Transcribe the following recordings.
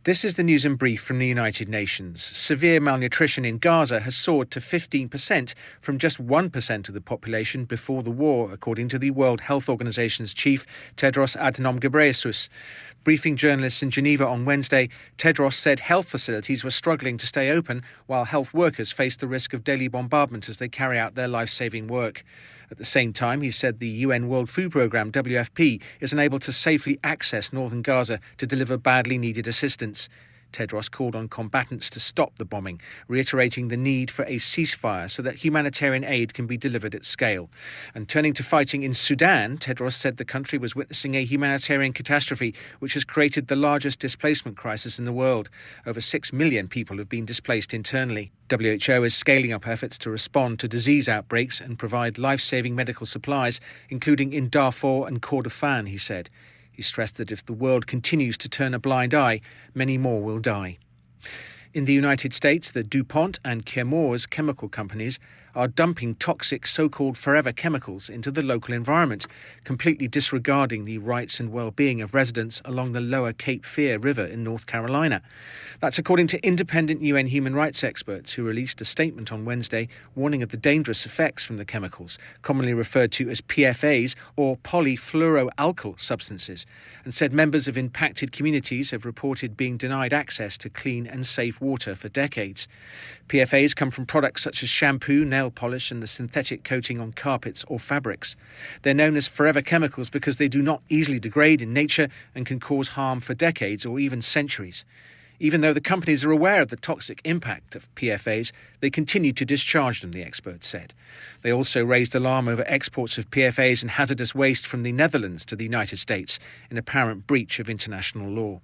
This is the news in brief from the United Nations. Severe malnutrition in Gaza has soared to 15% from just 1% of the population before the war, according to the World Health Organization's chief, Tedros Adhanom Ghebreyesus. Briefing journalists in Geneva on Wednesday, Tedros said health facilities were struggling to stay open while health workers faced the risk of daily bombardment as they carry out their life-saving work. At the same time, he said the UN World Food Programme, WFP, is unable to safely access northern Gaza to deliver badly needed assistance. Tedros called on combatants to stop the bombing, reiterating the need for a ceasefire so that humanitarian aid can be delivered at scale. And turning to fighting in Sudan, Tedros said the country was witnessing a humanitarian catastrophe which has created the largest displacement crisis in the world. Over 6 million people have been displaced internally. WHO is scaling up efforts to respond to disease outbreaks and provide life-saving medical supplies, including in Darfur and Kordofan, he said. He stressed that if the world continues to turn a blind eye, many more will die. In the United States, the DuPont and Chemours chemical companies are dumping toxic so-called forever chemicals into the local environment, completely disregarding the rights and well-being of residents along the lower Cape Fear River in North Carolina. That's according to independent UN human rights experts who released a statement on Wednesday warning of the dangerous effects from the chemicals, commonly referred to as PFAs or polyfluoroalkyl substances, and said members of impacted communities have reported being denied access to clean and safe water for decades. PFAs come from products such as shampoo, nail polish and the synthetic coating on carpets or fabrics. They're known as forever chemicals because they do not easily degrade in nature and can cause harm for decades or even centuries. Even though the companies are aware of the toxic impact of PFAs, they continue to discharge them, the experts said. They also raised alarm over exports of PFAs and hazardous waste from the Netherlands to the United States, in apparent breach of international law.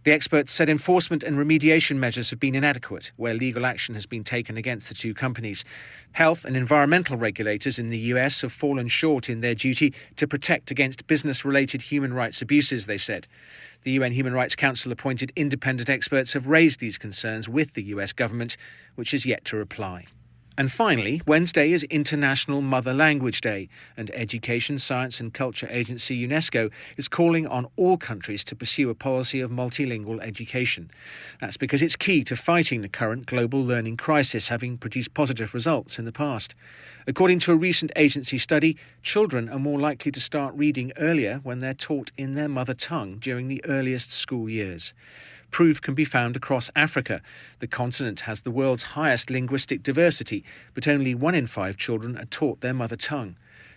The experts said enforcement and remediation measures have been inadequate, where legal action has been taken against the two companies. Health and environmental regulators in the US have fallen short in their duty to protect against business-related human rights abuses, they said. The UN Human Rights Council appointed independent experts have raised these concerns with the US government, which is yet to reply. And finally, Wednesday is International Mother Language Day, and Education, Science and Culture Agency UNESCO is calling on all countries to pursue a policy of multilingual education. That's because it's key to fighting the current global learning crisis, having produced positive results in the past. According to a recent agency study, children are more likely to start reading earlier when they're taught in their mother tongue during the earliest school years. Proof can be found across Africa. The continent has the world's highest linguistic diversity, but only 1 in 5 children are taught their mother tongue.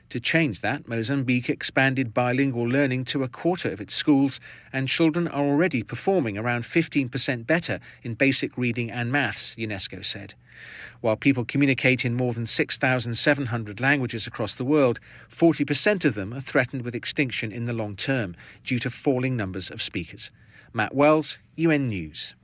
To change that, Mozambique expanded bilingual learning to a quarter of its schools, and children are already performing around 15% better in basic reading and maths, UNESCO said. While people communicate in more than 6,700 languages across the world, 40% of them are threatened with extinction in the long term due to falling numbers of speakers. Matt Wells, UN News.